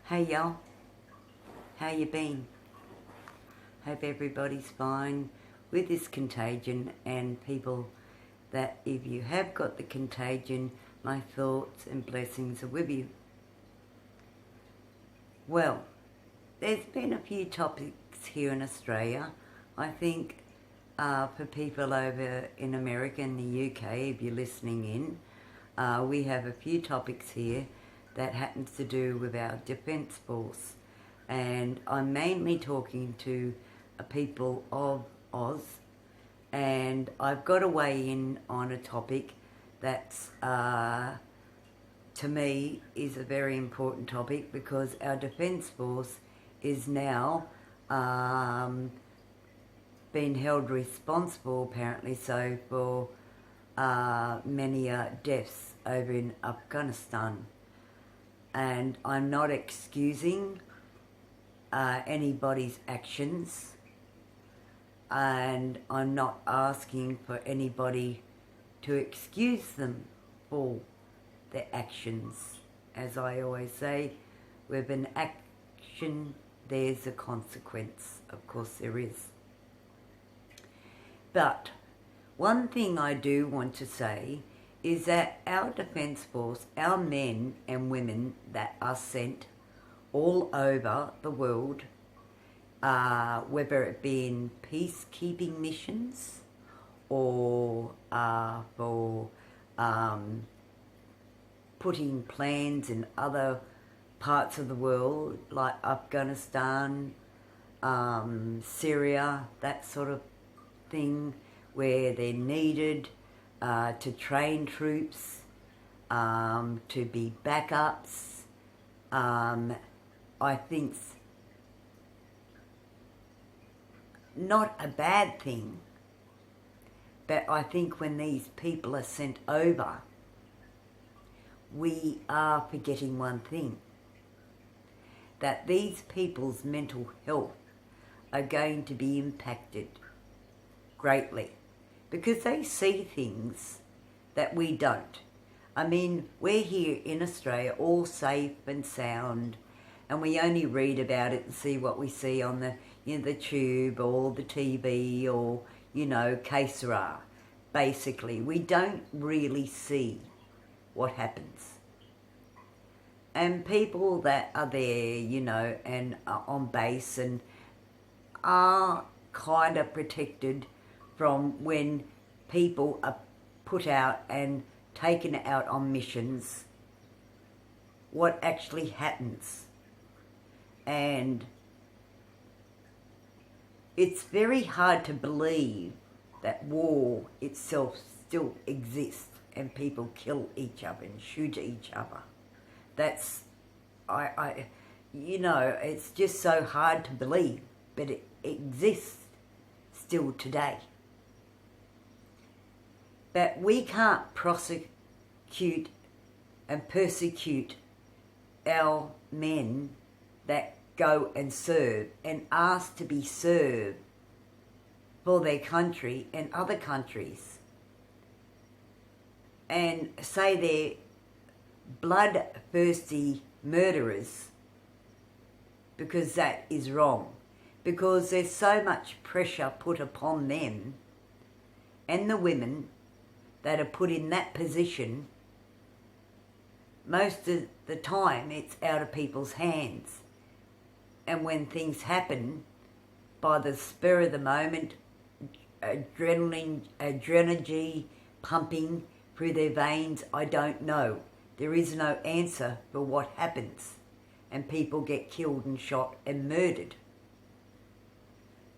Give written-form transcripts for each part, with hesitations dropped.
Hey y'all, how you been? Hope everybody's fine with this contagion, and people that if you have got the contagion, my thoughts and blessings are with you. Well, there's been a few topics here in Australia. I think for people over in America and the UK, if you're listening in, we have a few topics here that happens to do with our Defence Force. And I'm mainly talking to people of Oz, and I've got to weigh in on a topic that's, to me, is a very important topic, because our Defence Force is now being held responsible, apparently so, for many deaths over in Afghanistan. And I'm not excusing anybody's actions, and I'm not asking for anybody to excuse them for their actions. As I always say, with an action there's a consequence. Of course there is. But one thing I do want to say is that our Defence Force, our men and women that are sent all over the world, whether it be in peacekeeping missions or for putting plans in other parts of the world like Afghanistan, Syria, that sort of thing, where they're needed to train troops, to be backups. I think's not a bad thing, but I think when these people are sent over, we are forgetting one thing, that these people's mental health are going to be impacted greatly, because they see things that we don't. I mean, we're here in Australia all safe and sound, and we only read about it and see what we see on the tube or the TV or, que sera. Basically, we don't really see what happens. And people that are there, and are on base and are kind of protected from when people are put out and taken out on missions, what actually happens. And it's very hard to believe that war itself still exists and people kill each other and shoot each other. That's, it's just so hard to believe, but it exists still today. But we can't prosecute and persecute our men that go and serve and ask to be served for their country and other countries, and say they're bloodthirsty murderers, because that is wrong. Because there's so much pressure put upon them and the women that are put in that position. Most of the time it's out of people's hands. And when things happen, by the spur of the moment, adrenaline pumping through their veins, I don't know. There is no answer for what happens. And people get killed and shot and murdered.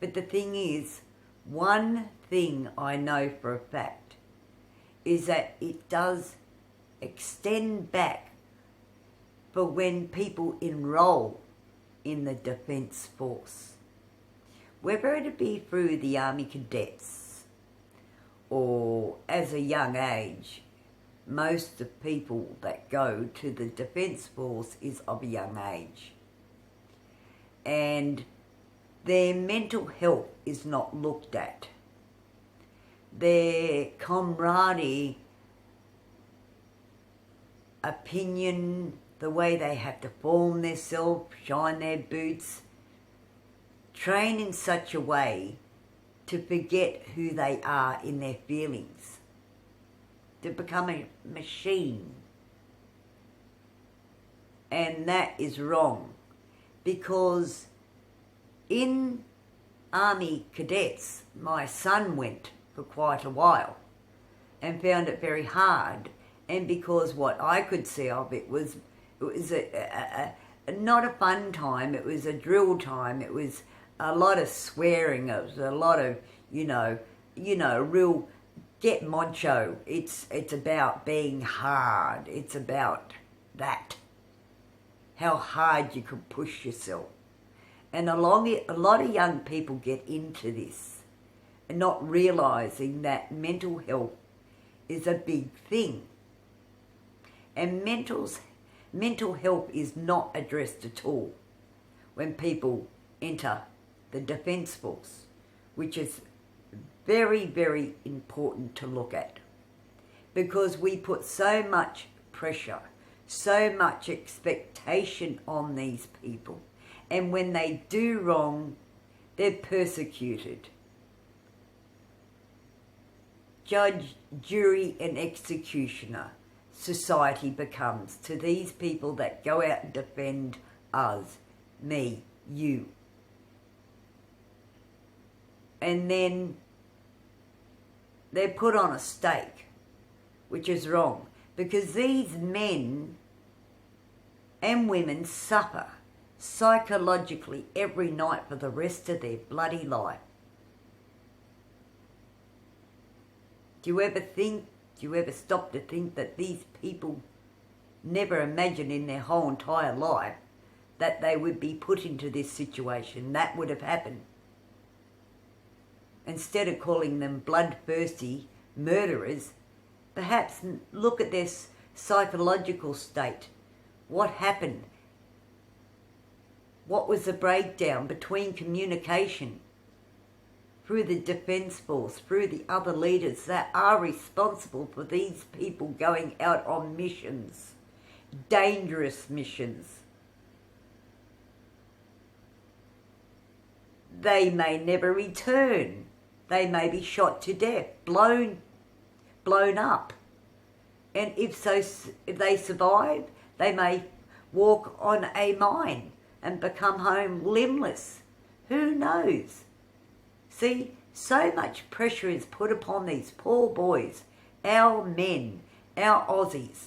But the thing is, one thing I know for a fact is that it does extend back for when people enroll in the Defence Force. Whether it be through the Army Cadets or as a young age, most of people that go to the Defence Force is of a young age. And their mental health is not looked at. Their camaraderie, opinion, the way they have to form themselves, shine their boots, train in such a way to forget who they are in their feelings, to become a machine. And that is wrong, because in Army cadets, my son went for quite a while and found it very hard. And because what I could see of it was not a fun time, it was a drill time, it was a lot of swearing, it was a lot of, real get macho. It's about being hard, it's about that, how hard you can push yourself. And a lot of young people get into this and not realising that mental health is a big thing. And mental health is not addressed at all when people enter the Defence Force, which is very, very important to look at, because we put so much pressure, so much expectation on these people. And when they do wrong, they're persecuted. Judge, jury and executioner society becomes to these people that go out and defend us, me, you. And then they're put on a stake, which is wrong, because these men and women suffer psychologically every night for the rest of their bloody life. Do you ever stop to think that these people never imagined in their whole entire life that they would be put into this situation? That would have happened. Instead of calling them bloodthirsty murderers, perhaps look at their psychological state. What happened? What was the breakdown between communication through the Defence Force, through the other leaders that are responsible for these people going out on missions, dangerous missions? They may never return. They may be shot to death, blown up. And if they survive, they may walk on a mine and become home limbless. Who knows? See, so much pressure is put upon these poor boys, our men, our Aussies,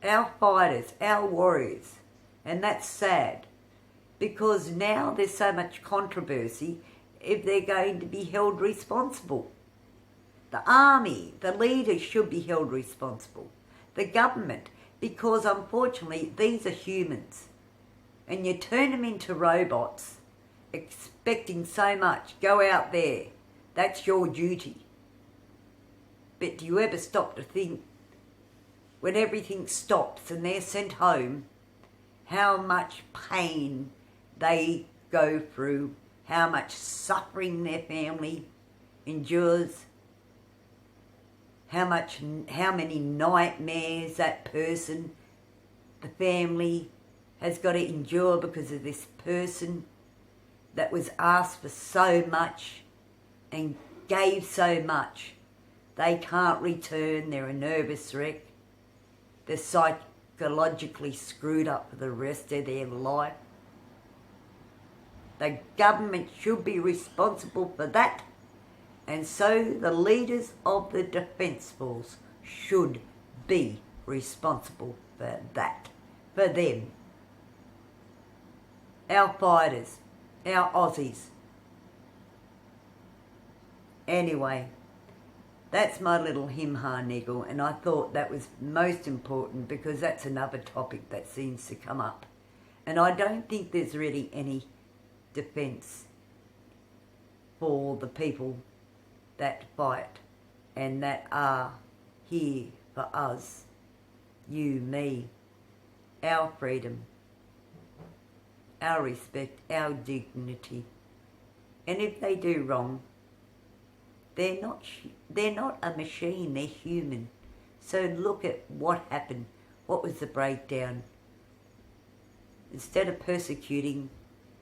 our fighters, our warriors. And that's sad, because now there's so much controversy if they're going to be held responsible. The army, the leaders should be held responsible. The government, because unfortunately these are humans. And you turn them into robots, expecting so much. Go out there. That's your duty. But do you ever stop to think, when everything stops and they're sent home, how much pain they go through, how much suffering their family endures, how many nightmares that person, the family, has got to endure because of this person that was asked for so much and gave so much. They can't return, they're a nervous wreck, they're psychologically screwed up for the rest of their life. The government should be responsible for that, and so the leaders of the Defence Force should be responsible for that, for them. Our fighters, our Aussies. Anyway, that's my little him-ha niggle, and I thought that was most important because that's another topic that seems to come up. And I don't think there's really any defence for the people that fight and that are here for us, you, me, our freedom, our respect, our dignity. And if they do wrong, they're not a machine, they're human. So look at what happened. What was the breakdown? Instead of persecuting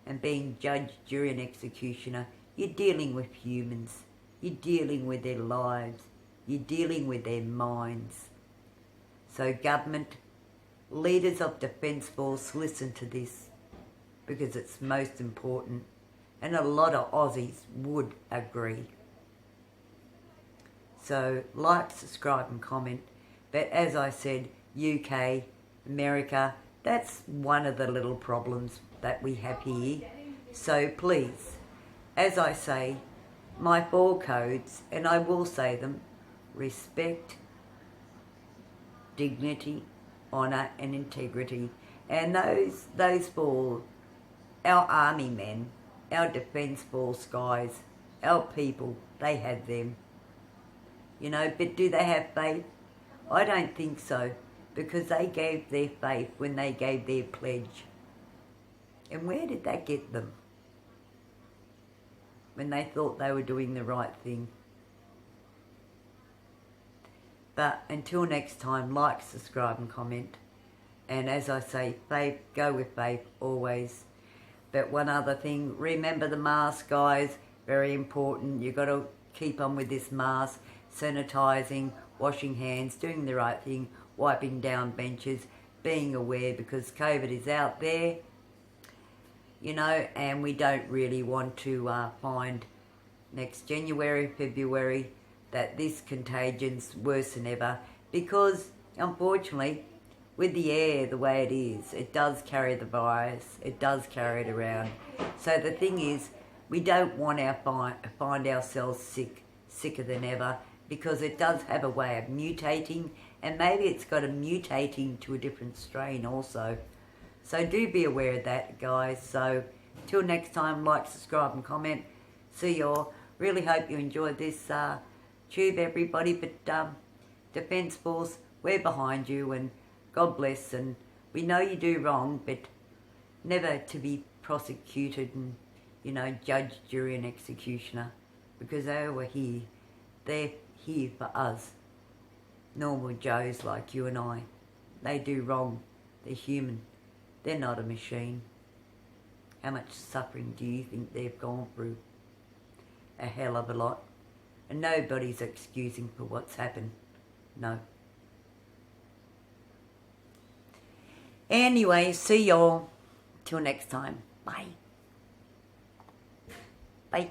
and being judge, jury and executioner, you're dealing with humans. You're dealing with their lives. You're dealing with their minds. So government, leaders of Defence Force, listen to this because it's most important. And a lot of Aussies would agree. So like, subscribe and comment. But as I said, UK, America, that's one of the little problems that we have here. So please, as I say, my 4 codes, and I will say them: respect, dignity, honour and integrity. And those for our army men, our Defence Force guys, our people, they had them. You know, but do they have faith? I don't think so, because they gave their faith when they gave their pledge. And where did that get them? When they thought they were doing the right thing. But until next time, like, subscribe and comment. And as I say, faith, go with faith always. But one other thing, remember the mask, guys, very important. You've got to keep on with this mask, sanitising, washing hands, doing the right thing, wiping down benches, being aware because COVID is out there, you know, and we don't really want to find next January, February, that this contagion's worse than ever, because unfortunately, with the air the way it is, it does carry the virus, it does carry it around. So the thing is, we don't want to find ourselves sicker than ever, because it does have a way of mutating, and maybe it's got a mutating to a different strain also. So do be aware of that, guys. So till next time, like, subscribe and comment. See you all. Really hope you enjoyed this tube, everybody. But Defence Force, we're behind you, and God bless. And we know you do wrong, but never to be prosecuted and, you know, judge, jury and executioner, because they were here. They're here for us, normal Joes like you and I. They do wrong. They're human. They're not a machine. How much suffering do you think they've gone through? A hell of a lot. And nobody's excusing for what's happened. No. Anyway, see y'all. Till next time. Bye. Bye.